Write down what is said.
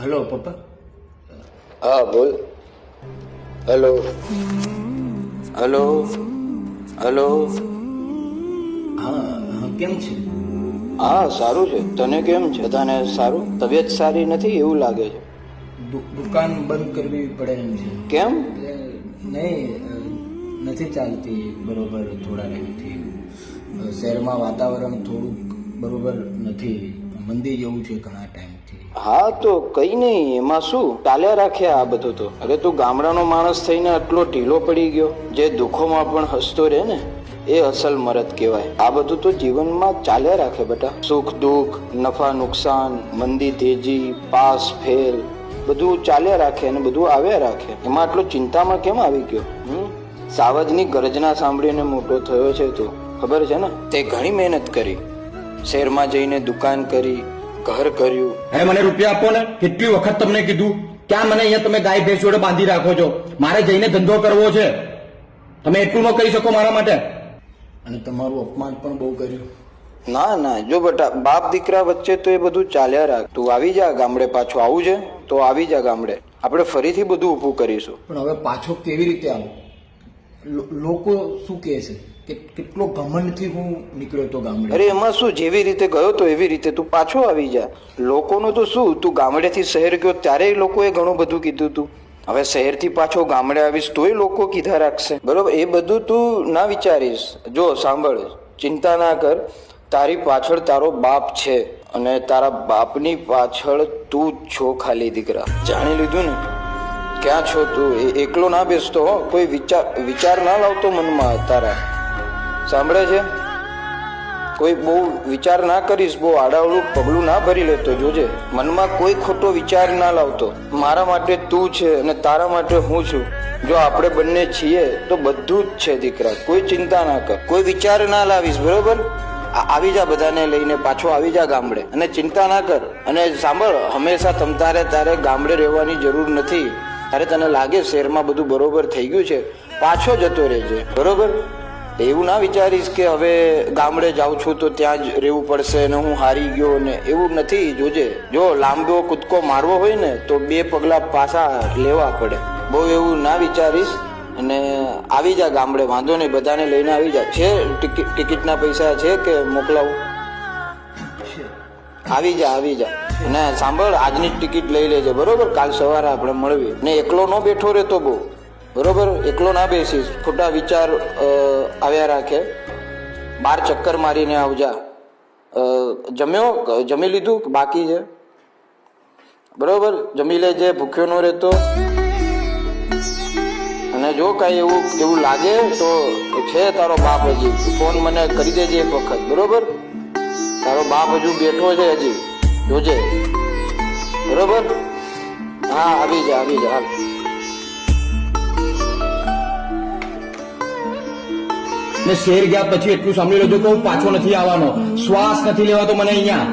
Hello પપ્પા. હા બોલ. Hello hello hello. હા હા, કેમ છે? હા સારું છે. તને કેમ છે? બધાને સારું? તબિયત સારી નથી એવું લાગે છે. દુકાન બંધ કરવી પડે એમ છે. કેમ? નહીં, નથી ચાલતી બરોબર થોડા ટાઈમથી. શહેરમાં વાતાવરણ થોડુંક બરોબર નથી, મંદી જેવું છે ઘણા ટાઈમથી. હા તો કઈ નહીં, એમાં શું ચાલ્યા રાખે આ બધું તો. અરે તું ગામડાનો માણસ થઈને આટલો ઢીલો પડી ગયો. જે દુઃખોમાં પણ હસતો રહે ને એ અસલ મરદ કહેવાય. આ બધું તો જીવનમાં ચાલ્યા રાખે બેટા. સુખ દુઃખ, નફા નુકસાન, મંદી તેજી, પાસ ફેલ, બધું ચાલ્યા રાખે અને બધું આવ્યા રાખે. એમાં આટલો ચિંતામાં કેમ આવી ગયો? સાવજની ગર્જના સાંભળીને મોટો થયો છે તું, ખબર છે ને? તે ઘણી મહેનત કરી, શહેરમાં જઈને દુકાન કરી, ઘર કર્યું. અરે મને રૂપિયા આપો ને. કેટલી વખત તમને કીધું, ક્યાં મને અહીંયા તમે ગાય ભેંસ જોડે બાંધી રાખો છો? મારે જઈને ધંધો કરવો છે. તમે એટલું ન કરી શકો મારા માટે? અને તમારું અપમાન પણ બહુ કર્યું. ના ના, જો બેટા, બાપ દીકરા વચ્ચે તો એ બધું ચાલ્યા રાખ. તું આવી જા ગામડે. પાછું આવું છે તો આવી જા ગામડે. આપણે ફરીથી બધું ઊભું કરીશું. પણ હવે પાછો કેવી રીતે આવું? લોકો શું કહે છે કે કેટલો ઘમંડથી હું નીકળ્યો તો ગામડે. અરે એમાં શું, જેવી રીતે ગયો તો એવી રીતે તું પાછો આવી જા. લોકોનું તો શું, તું ગામડેથી શહેર ગયો ત્યારે લોકોએ ઘણું બધું કીધું તું. હવે શહેરથી પાછો ગામડે આવીશ તોય લોકો કીધા રાખશે, બરોબર? એ બધું તું ના વિચારીશ. જો સાંભળ, ચિંતા ના કર. તારી પાછળ તારો બાપ છે અને તારા બાપની પાછળ તું જ છો ખાલી દીકરા. જાણી લીધું ને? ક્યાં છો તું? એકલો ના બેસતો હો. કોઈ વિચાર ના લાવતો મનમાં તારા. સાંભળે છે? કોઈ બહુ વિચાર ના કરીશ, બહુ આડાવડું પગલું ના ભરી લેતો. જોજે, મનમાં કોઈ ખોટો વિચાર ના લાવતો. મારા માટે તું છે અને તારા માટે હું છું. જો આપણે બંને છીએ તો બધું જ છે દીકરા. કોઈ ચિંતા ના કર, કોઈ વિચાર ના લાવીશ, બરોબર? આવી જા, બધાને લઈને પાછો આવી જા ગામડે અને ચિંતા ના કર. અને સાંભળ, હંમેશા તારે ગામડે રહેવાની જરૂર નથી. અરે તને લાગે શહેરમાં બધું બરોબર થઈ ગયું છે, પાછો જતો રહેજે, બરોબર? એવું ના વિચારીશ કે હવે ગામડે જાઉં છું તો ત્યાં જ રહેવું પડશે ને હું હારી ગયો ને, એવું નથી. જોજે, જો લાંબો કૂદકો મારવો હોય ને તો 2 પગલા પાછા લેવા પડે. બહુ એવું ના વિચારીશ અને આવી જા ગામડે. વાંધો નહીં, બધાને લઈને આવી જા. છે ટિકિટના પૈસા છે કે મોકલાવું? આવી જા. અને સાંભળ, આજની ટિકિટ લઈ લેજે, બરોબર? કાલ સવારે આપણે મળવી. ને એકલો ન બેઠો રહેતો બહુ, બરોબર? એકલો ના બેસીશ, ખોટા વિચાર આવ્યા રાખે. 12 ચક્કર મારીને આવજા. જમી લીધું બાકી છે? બરોબર, જમી લેજે, ભૂખ્યો ન રહેતો. અને જો કાંઈ એવું લાગે તો છે તારો બાપ હજી, ફોન મને કરી દેજે એક વખત, બરોબર? તારો બાપ હજુ બેઠો છે હજી, જોજે, બરોબર? હા, આવી જા હાલ. ને શહેર ગયા પછી એટલું સાંભળી લેજો કે હું પાછો નથી આવવાનો. શ્વાસ નથી લેવાતો મને અહીંયા.